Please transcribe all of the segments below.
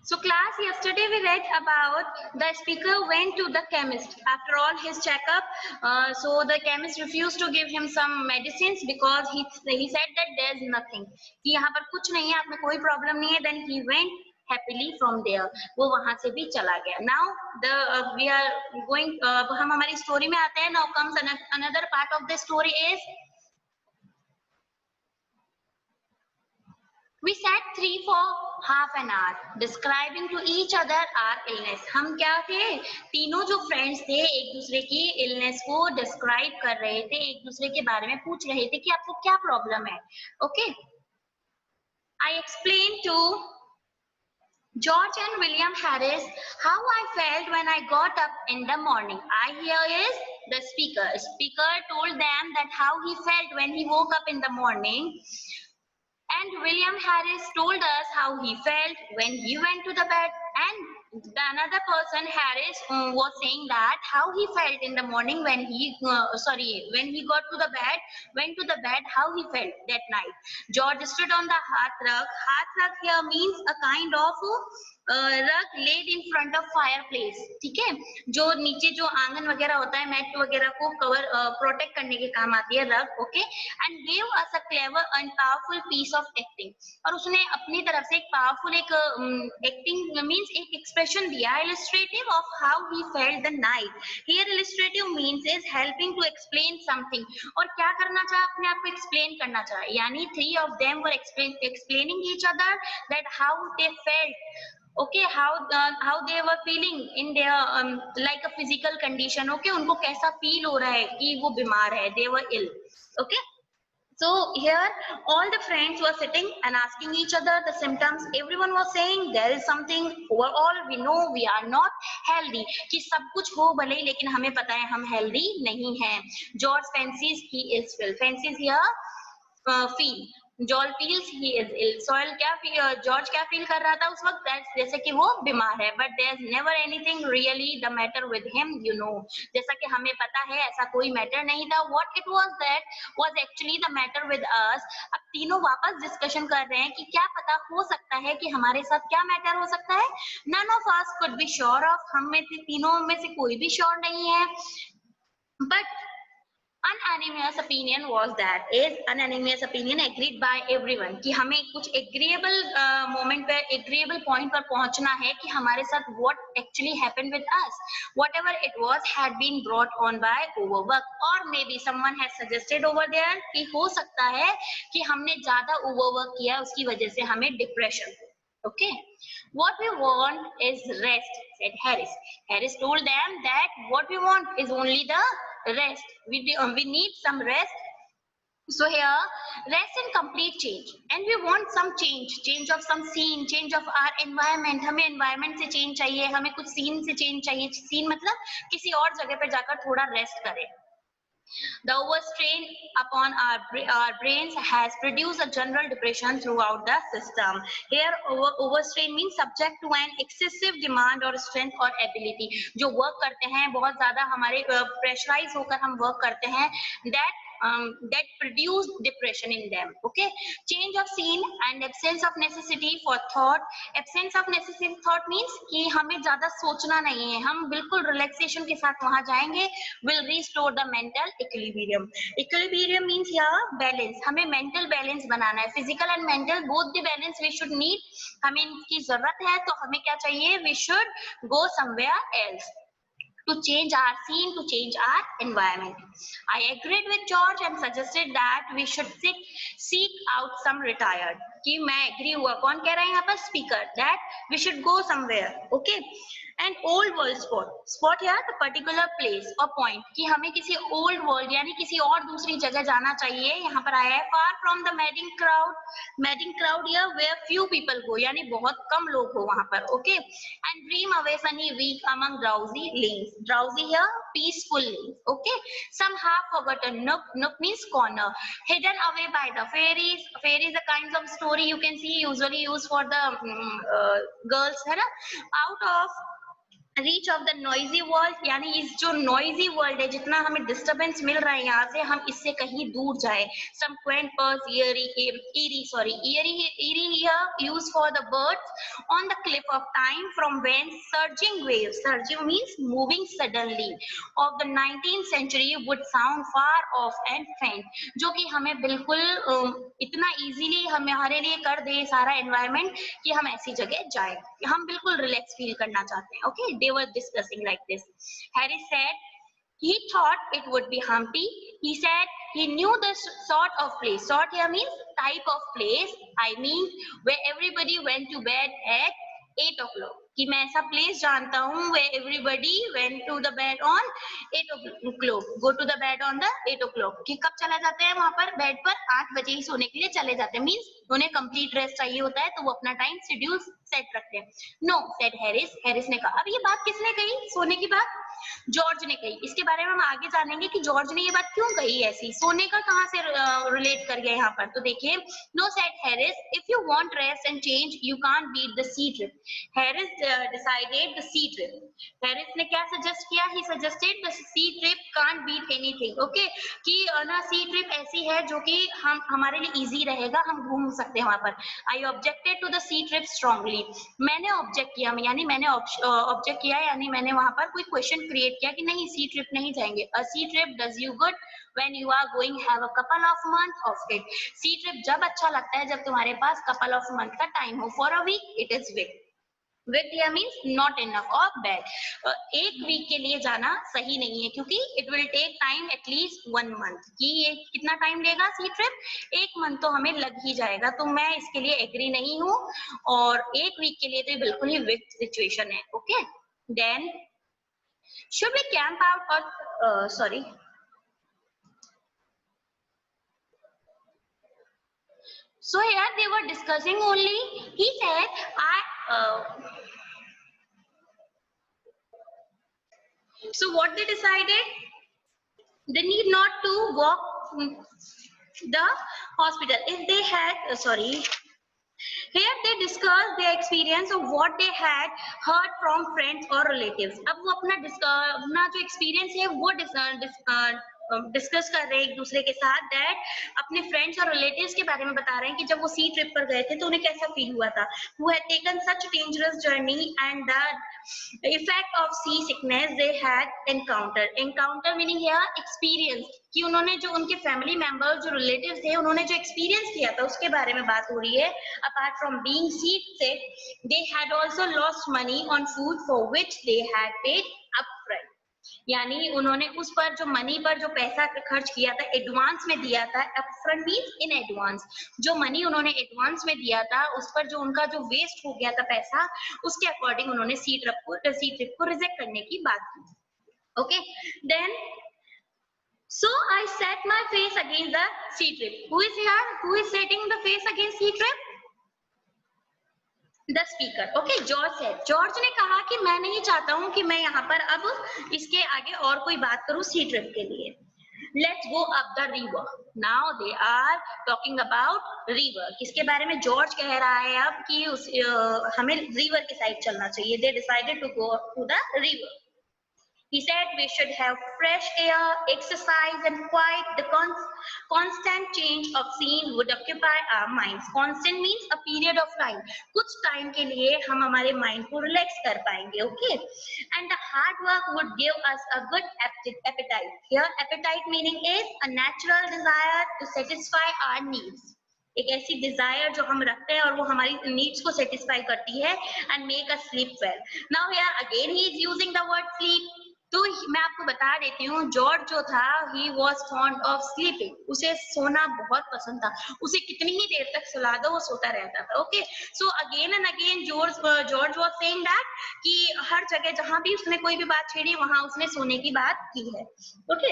So class, yesterday we read about the speaker went to the chemist after all his checkup. So the chemist refused to give him some medicines because he said that there's nothing. कि यहाँ पर कुछ नहीं है, आप में कोई problem नहीं है. Then he went happily from there. वो वहाँ से भी चला गया. Now we are going. हम हमारी story में आते हैं. Now comes another part of the story is. We sat three for half an hour, describing to each other our illness. हम क्या थे? तीनों जो friends थे, एक दूसरे की illness को describe कर रहे थे, एक दूसरे के बारे में पूछ रहे थे कि आपको क्या problem है. Okay? I explained to George and William Harris how I felt when I got up in the morning. I here is the speaker. Speaker told them that how he felt when he woke up in the morning. And William Harris told us how he felt when he went to the bed, and the another person, Harris, was saying that how he felt in the morning when he when he got to the bed, went to the bed, how he felt that night. George stood on the hearthrug. Hearthrug here means a kind of rug laid in front of fireplace. ठीक है, जो नीचे जो आंगन वगैरह होता है, mat वगैरह को कवर प्रोटेक्ट करने के काम आती है rug. Okay, and give us a clever and powerful piece of acting. और उसने अपनी तरफ से एक पावरफुल एक एक्टिंग मींस एक एक्सप्रेशन दिया, illustrative of how he felt the night. Here illustrative means is helping to explain something. और क्या करना चाहा? अपने आप को एक्सप्लेन करना चाहा. यानी three of them were explaining each other that how they felt. Okay, how they were feeling in their like a physical condition. Okay, उनको कैसा feel हो रहा है कि वो बीमार है, they were ill. Okay, so here all the friends were sitting and asking each other the symptoms. Everyone was saying there is something. Overall we know we are not healthy. कि सब कुछ हो भले लेकिन हमें पता है हम healthy नहीं हैं. George fancies he is ill. Fancies here feel. George feels he is ill. सॉयल क्या जॉर्ज क्या फील कर रहा था उस वक्त? जैसे कि वो बीमार है. But there is never anything really the matter with him, you know. जैसा कि हमें पता है ऐसा कोई मैटर नहीं था. What it was that was actually the matter with us. अब तीनों वापस डिस्कशन कर रहे हैं कि क्या पता हो सकता है कि हमारे साथ क्या मैटर हो सकता है. None of us could be sure of. हम में से तीनों में से कोई भी श्योर नहीं है. But unanimous opinion was that is unanimous opinion agreed by everyone कि हमें कुछ agreeable moment पे agreeable point पर पहुंचना है कि हमारे साथ what actually happened with us. Whatever it was had been brought on by overwork, or maybe someone has suggested over there कि हो सकता है कि हमने ज्यादा overwork किया उसकी वजह से हमें depression. Okay, what we want is rest, said Harris. Harris told them that what we want is only the rest. We need some rest. So here, rest and complete change, and we want some change of some scene, change of our environment. हमें environment से change चाहिए, हमें कुछ scene से change चाहिए. Scene मतलब किसी और जगह पर जाकर थोड़ा rest करें. The overstrain upon our brains has produced a general depression throughout the system. Here overstrain means subject to an excessive demand or strength or ability. जो work करते हैं बहुत ज़्यादा हमारे pressurize होकर हम work करते हैं, that produce depression in them. Okay, change of scene and absence of necessity for thought. Absence of necessary thought means कि हमें ज़्यादा सोचना नहीं है, हम बिल्कुल relaxation के साथ वहाँ जाएंगे. Will restore the mental equilibrium. Equilibrium means here balance. हमें mental balance बनाना है. Physical and mental both the balance we should need. हमें इनकी जरूरत है तो हमें क्या चाहिए? We should go somewhere else to change our scene, to change our environment. I agreed with George and suggested that we should seek out some retired. कि मैं agree हुआ. कौन कह रहा है यहाँ पर? Speaker. That we should go somewhere. Okay. An old world spot. Spot here the particular place or point. कि हमें किसी old world यानी किसी और दूसरी जगह जाना चाहिए. यहाँ पर आया है far from the madding crowd. Madding crowd here where few people go. यानी बहुत कम लोग हो वहाँ पर. Okay. And dream away sunny week among drowsy lanes. Drowsy here peaceful lanes. Okay. Some half forgotten nook. Nook means corner. Hidden away by the fairies. Fairies are kinds of story you can see usually used for the girls है ना. Out of reach of the noisy world, यानी इस जो noisy world है, जितना हमें disturbance मिल रहा है यहाँ से, हम इससे कहीं दूर जाए. Some quaint purse eerie here used for the birds on the cliff of time from when surging waves, surging means moving suddenly, of the 19th century would sound far off and faint, जो कि हमें बिल्कुल इतना easily हमारे लिए कर दे सारा environment कि हम ऐसी जगह जाए, हम बिल्कुल रिलैक्स फील करना चाहते हैं. Okay, they were discussing like this. Harry said he thought it would be Humpty. He said he knew the sort of place. Sort here means type of place. I mean where everybody went to bed at 8 o'clock. कि मैं ऐसा place जानता हूँ where everybody went to the bed on 8 o'clock. Go to the bed on the 8 o'clock. कि कब चला जाते हैं वहां पर बेड पर 8 बजे ही सोने के लिए चले जाते हैं. मीन्स उन्हें कंप्लीट रेस्ट चाहिए होता है, तो वो अपना टाइम शेड्यूल सेट रखते हैं. नो सेड हैरिस, हैरिस ने कहा. अब ये बात किसने कही? सोने की बात जॉर्ज ने कही. इसके बारे में हम आगे जानेंगे कि जॉर्ज ने ये बात क्यों कही ऐसी, सोने का कहाँ से रिलेट कर गया यहाँ पर. तो देखिए, no said Harris, if you want rest and change you can't beat the sea trip. Harris decided the sea trip. Harris ने क्या सजेस्ट किया? He suggested the sea trip can't beat anything. Okay, कि ना सी trip ऐसी है जो कि हम हमारे लिए इजी रहेगा, हम घूम सकते हैं वहां पर. I objected to the sea trip strongly. मैंने ऑब्जेक्ट किया, यानी मैंने ऑब्जेक्ट किया, यानी मैंने वहां पर कोई क्वेश्चन क्रिएट किया कि नहीं, सी ट्रिप नहीं जाएंगे. A sea trip does you good when you are going have a couple of month of it. Sea trip जब अच्छा लगता है जब तुम्हारे पास couple of month का टाइम हो. for a week it is week. With here means not enough or bad. एक वीक के लिए जाना सही नहीं है, क्योंकि it will take time at least 1 month. कि ये कितना टाइम लेगा सी ट्रिप? 1 मंथ तो हमें लग ही जाएगा. तो मैं इसके लिए एग्री नहीं हूँ, और 1 वीक के लिए तो बिल्कुल ही वीक सिचुएशन है. Okay, then should we camp out or sorry. So here they were discussing only. He said, so what they decided? They need not to walk the hospital if they had here they discuss their experience of what they had heard from friends or relatives. अब वो अपना जो experience है वो discuss कर रहे हैं एक दूसरे के साथ. दैट अपने फ्रेंड्स और रिलेटिव्स के बारे में बता रहे हैं कि जब वो सी ट्रिप पर गए थे तो उन्हें कैसा फील हुआ था. who had taken such dangerous journey and the effect of sea sickness they had encounter meaning here experience, कि उन्होंने जो उनके फैमिली मेंबर्स जो रिलेटिव्स थे उन्होंने जो एक्सपीरियंस किया था उसके बारे में बात हो रही है. Apart from being sick they had also lost money on food for which they had paid upfront. यानी उन्होंने उस पर जो मनी पर जो पैसा खर्च किया था एडवांस में दिया था. Upfront means in advance. जो मनी उन्होंने एडवांस में दिया था उस पर जो उनका जो वेस्ट हो गया था पैसा, उसके अकॉर्डिंग उन्होंने सी ट्रिप को रिजेक्ट करने की बात की. Okay, then so I set my face against the sea trip. Who is here? Who is setting the face against sea trip? The speaker. Okay, George said. George ने कहा कि मैं नहीं चाहता हूं कि मैं यहाँ पर अब इसके आगे और कोई बात करूं सी ट्रिप के लिए. Let's go up the river. Now they are talking about river. किसके बारे में जॉर्ज कह रहा है अब कि हमें रिवर के साइड चलना चाहिए. They decided to go to the river. He said we should have fresh air, exercise and quiet. The constant change of scene would occupy our minds. Constant means a period of time. कुछ time के लिए हम हमारे mind को relax कर पाएंगे. Okay, and the hard work would give us a good appetite. Here appetite meaning is a natural desire to satisfy our needs. एक ऐसी डिजायर जो हम रखते हैं और वो हमारी नीड्स को सेटिस्फाई करती है. And make us sleep well. Now here again he is using the word sleep. तो मैं आपको बता देती हूँ, जॉर्ज जो था he was fond of sleeping. उसे सोना बहुत पसंद था. उसे कितनी ही देर तक सुला दो वो सोता रहता था. Okay, so again and again George was saying that कि हर जगह जहां भी उसने कोई भी बात छेड़ी वहां उसने सोने की बात की है. Okay,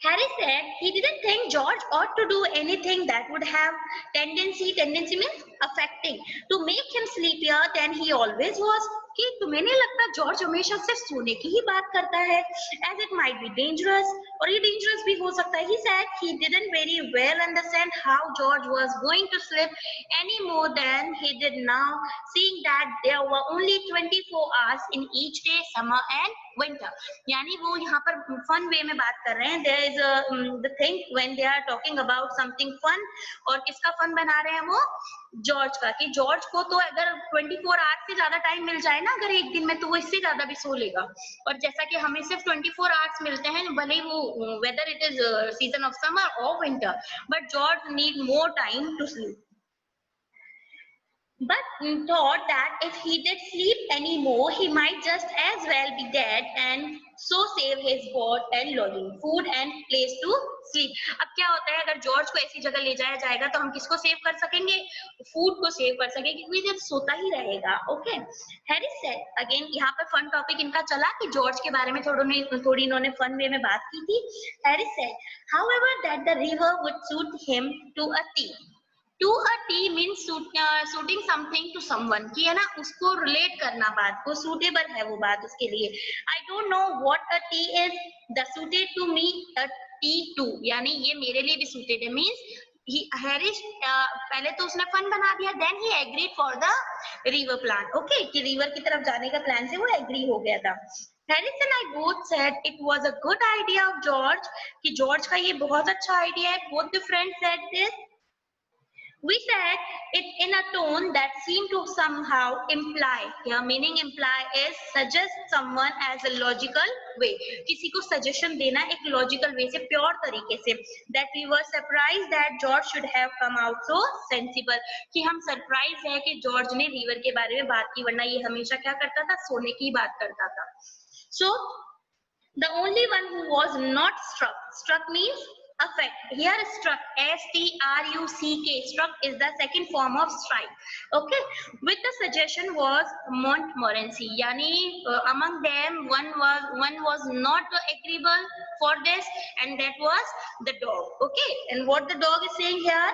Harry said he didn't think George ought to do anything that would have tendency means affecting, to make him sleepier than he always was. कि तुम्हें नहीं लगता जॉर्ज हमेशा सिर्फ सोने की ही बात करता है, as it might be dangerous, और ये dangerous भी हो सकता है. He said he didn't very well understand how George was going to sleep any more than he did now, seeing that there were only 24 hours in each day, summer and winter. यानी वो यहाँ पर fun way में बात कर रहे हैं. There is the thing when they are talking about something fun, और किसका fun बना रहे हैं वो, जॉर्ज का, कि जॉर्ज को तो अगर 24 आवर्स से ज्यादा टाइम मिल जाए ना अगर एक दिन में, तो वो इससे ज्यादा भी सो लेगा. और जैसा कि हमें सिर्फ 24 आवर्स मिलते हैं, भले ही वो whether it is season of summer और winter, but George need more time to sleep. But thought that if he did sleep anymore, he might just as well be dead and so save his board and lodging, food and place to sleep. अब क्या होता है, अगर George को ऐसी जगह ले जाया जाएगा तो हम किसको सेव कर सकेंगे, फूड को सेव कर सकेंगे, क्योंकि जब सोता ही रहेगा. ओके, हैरिस सेड अगेन, यहाँ पर फन टॉपिक इनका चला कि जॉर्ज के बारे में थोड़ी इन्होंने फन वे में बात की थी. Harris said however that the river would suit him to a T. To a T means suiting something to someone, कि है ना, उसको रिलेट करना बात को, suitable है वो बात उसके लिए. I don't know what a T is. The suited to me a T too, यानी ये मेरे लिए भी suited है. Means हैरिस पहले तो उसने फन बना दिया, then he agreed for the river plan. Okay, कि रिवर की तरफ जाने का प्लान से वो एग्री हो गया था. Harris and I both said it was a good idea of George, कि जॉर्ज का ये बहुत अच्छा आइडिया है. Both the friends said this. We said it in a tone that seemed to somehow imply, here meaning imply is suggest someone as a logical way, किसी को suggestion देना एक logical way से, pure तरीके से, that we were surprised that George should have come out so sensible, कि हम surprise है कि जॉर्ज ने रिवर के बारे में बात की, वरना ये हमेशा क्या करता था, सोने की बात करता था. So the only one who was not struck means affect. Here struck, S-T-R-U-C-K, struck is the second form of strike. Okay, with the suggestion was Montmorency, yani among them one was not agreeable for this, and that was the dog. Okay, and what the dog is saying here,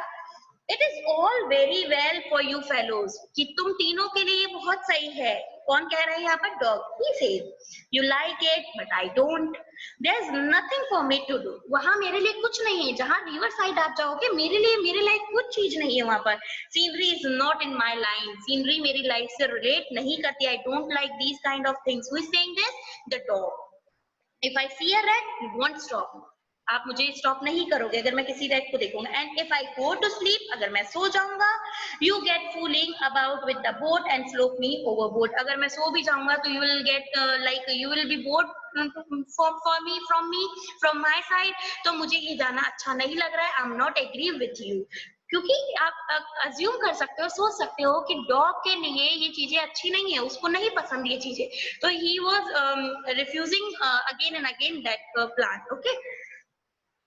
it is all very well for you fellows, कि तुम तीनों के लिए बहुत सही है. कौन कह रहा है यहाँ पर, dog. He says you like it but I don't. There's nothing for me to do. वहाँ मेरे लिए कुछ नहीं है, जहाँ रिवर साइड आप जाओगे मेरे लाइक कुछ चीज नहीं है वहाँ पर. Scenery is not in my line. Scenery मेरी लाइफ से रिलेट नहीं करती. I don't like these kind of things. Who is saying this? The dog. If I see a rat, you won't stop me. आप मुझे stop नहीं करोगे अगर मैं किसी रैट को देखूंगा. And if I go to sleep, अगर मैं सो जाऊंगा, you get fooling about with the boat and slope me overboard. अगर मैं सो भी जाऊंगा तो you will get like you will be bored from my side. तो मुझे ये जाना अच्छा नहीं लग रहा है. I am not agree with you. क्योंकि आप अज्यूम कर सकते हो, सोच सकते हो कि डॉग के लिए ये चीजें अच्छी नहीं है, उसको नहीं पसंद ये चीजें. तो he was refusing again and again that plan. Okay,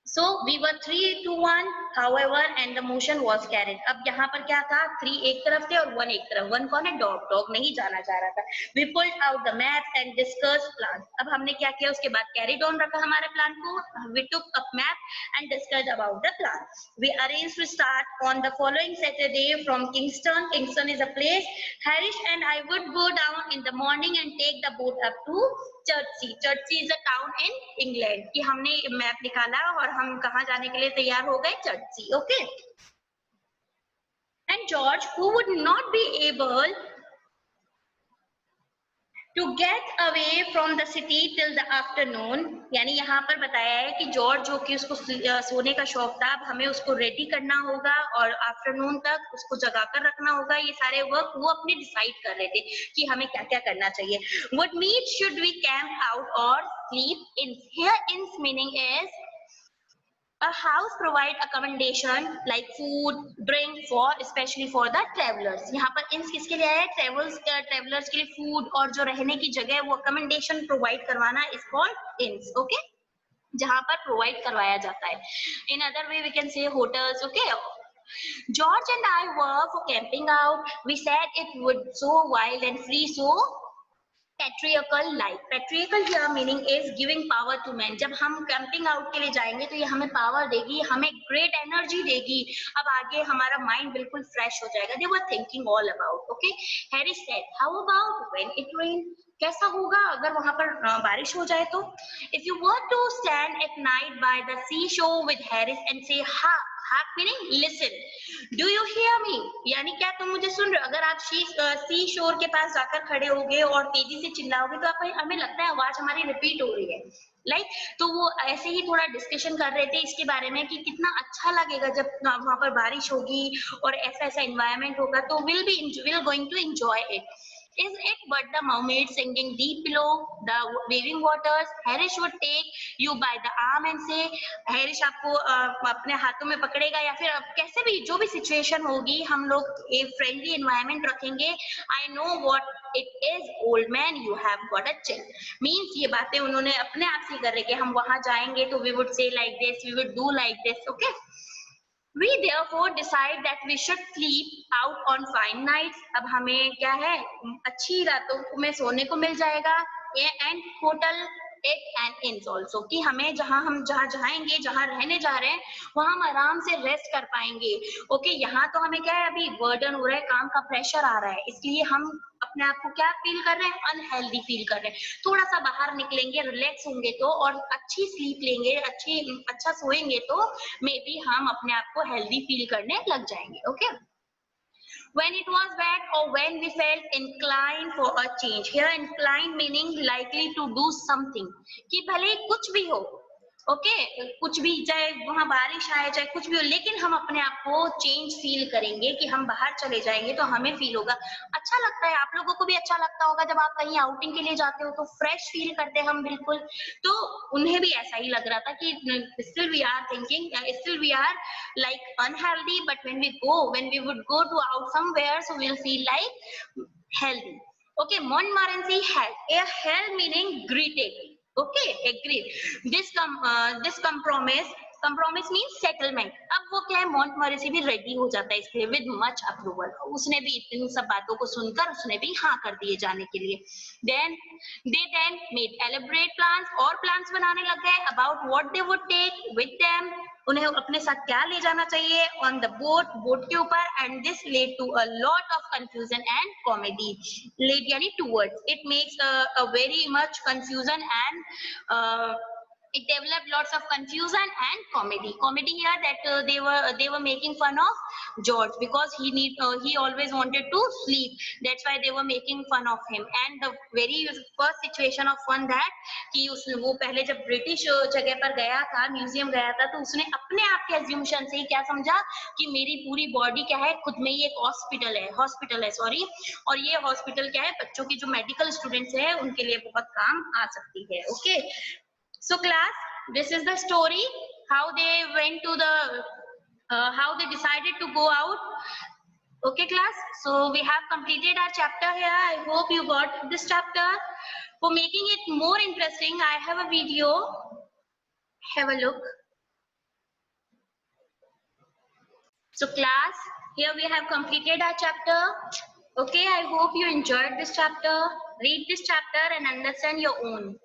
so we were 3-1 however and the motion was carried. अब यहाँ पर क्या था, 3 एक तरफ थे और 1 एक तरफ. 1 कौन है, डॉग नहीं जाना चाह रहा था. We pulled out the map and discussed plans. अब हमने क्या किया, उसके बाद carried on रखा हमारे प्लान को. We took up map and discussed about the plan. We arranged to start on the following Saturday from Kingston. Kingston is a place. Harish and I would go down in the morning and take the boat up to Chertsey. Chertsey is a town in England. कि हमने map निकाला और हम कहाँ जाने के लिए तैयार हो गए, चर्ची. Okay, and George who would not be able to get away from the city till the afternoon, यानी यहाँ पर बताया है कि जॉर्ज जो कि उसको सोने का शौक था, अब हमें उसको रेडी करना होगा और आफ्टरनून तक उसको जगा कर रखना होगा. ये सारे वर्क वो अपने डिसाइड कर रहे थे कि हमें क्या क्या करना चाहिए. What meat should we camp out or sleep in? Here in's meaning is a house provide accommodation like food, drink for especially for the travelers. यहाँ पर ins किसके लिए है, travelers के लिए food और जो रहने की जगह वो accommodation provide करवाना is called ins. Okay, जहाँ पर provide करवाया जाता है. In other way we can say hotels. Okay, George and I were for camping out. We said it would so wild and free, so patriarchal life. Patriarchal here meaning is giving power to men. जब हम camping out के लिए जाएंगे तो ये हमें power देगी, हमें great energy देगी. अब आगे हमारा mind बिल्कुल fresh हो जाएगा. They were thinking all about. Okay, Harry said, how about when it rain? कैसा होगा अगर वहां पर बारिश हो जाए तो? If you were to stand at night by the seashore with Harris and say hark, hark meaning listen, do you hear me? यानी क्या तुम मुझे सुन रहे हो? अगर आप सी शोर के पास जाकर खड़े होगे और तेजी से चिल्लाओगे तो आप हमें लगता है आवाज हमारी रिपीट हो रही है. तो वो ऐसे ही थोड़ा डिस्कशन कर रहे थे इसके बारे में कि कितना अच्छा लगेगा जब वहां पर बारिश होगी और ऐसा ऐसा एनवायरमेंट होगा, तो will going to enjoy it. Is it but the mermaid singing deep below the waving waters? Harish would take you by the arm and say, Harish आपको अपने हाथों में पकड़ेगा या फिर कैसे भी जो भी सिचुएशन होगी हम लोग एक फ्रेंडली एनवायरमेंट रखेंगे. I know what it is, old man, you have got a chill. Means ये बातें उन्होंने अपने आप से कर रहे कि हम वहां जाएंगे तो we would say like this, we would do like this. Okay. We therefore decide that we should sleep out on fine nights. अब हमें क्या है, अच्छी रातों में सोने को मिल जाएगा. And hotel it and inns also, कि हमें हम जहाँ जाएंगे, जहाँ रहने जा रहे हैं वहाँ हम आराम से रेस्ट कर पाएंगे. ओके, यहाँ तो हमें क्या है, अभी बर्डन हो रहा है, काम का प्रेशर आ रहा है, इसलिए हम अपने आप को क्या फील कर रहे हैं, अनहेल्दी फील कर रहे हैं. थोड़ा सा बाहर निकलेंगे, रिलैक्स होंगे तो और अच्छी स्लीप लेंगे, अच्छा सोएंगे तो मे बी हम अपने आप को हेल्दी फील करने लग जाएंगे. Okay. When it was wet or when we felt inclined for a change. Here inclined meaning likely to do something, कि भले कुछ भी हो, ओके, कुछ भी, चाहे वहां बारिश आए चाहे कुछ भी हो, लेकिन हम अपने आप को चेंज फील करेंगे कि हम बाहर चले जाएंगे तो हमें फील होगा अच्छा लगता है. आप लोगों को भी अच्छा लगता होगा जब आप कहीं आउटिंग के लिए जाते हो तो फ्रेश फील करते हैं हम बिल्कुल. तो उन्हें भी ऐसा ही लग रहा था कि still we are thinking, still we are like unhealthy, but when we would go to out somewhere, so we'll feel like healthy. Okay, Montmorency held. A held meaning greeted. Okay, agreed. This compromise means settlement. अब वो क्या है, Montmorency भी ready हो जाता है इसके लिए with much approval. उसने भी इन सब बातों को सुनकर उसने भी हाँ कर दिए जाने के लिए. Then they made elaborate plans, और plans बनाने लग गए about what they would take with them. उन्हें अपने साथ क्या ले जाना चाहिए on the boat के ऊपर. And this led to a lot of confusion and comedy. Led यानी towards, it makes a very much confusion and it developed lots of confusion and comedy here, that they were making fun of George because he always wanted to sleep. That's why they were making fun of him. And the very first situation of fun that कि वो पहले जब British जगह पर गया था, museum गया था, तो उसने अपने आप के एज्यूमशन से ही क्या समझा कि मेरी पूरी बॉडी क्या है, खुद में ही एक हॉस्पिटल है सॉरी, और ये हॉस्पिटल क्या है, बच्चों की जो मेडिकल स्टूडेंट्स है उनके लिए बहुत काम आ सकती है. Okay. So class, this is the story how they went to the how they decided to go out. Okay class, so we have completed our chapter here. I hope you got this chapter. For making it more interesting, I have a video. Have a look. So class, here we have completed our chapter. Okay, I hope you enjoyed this chapter. Read this chapter and understand your own.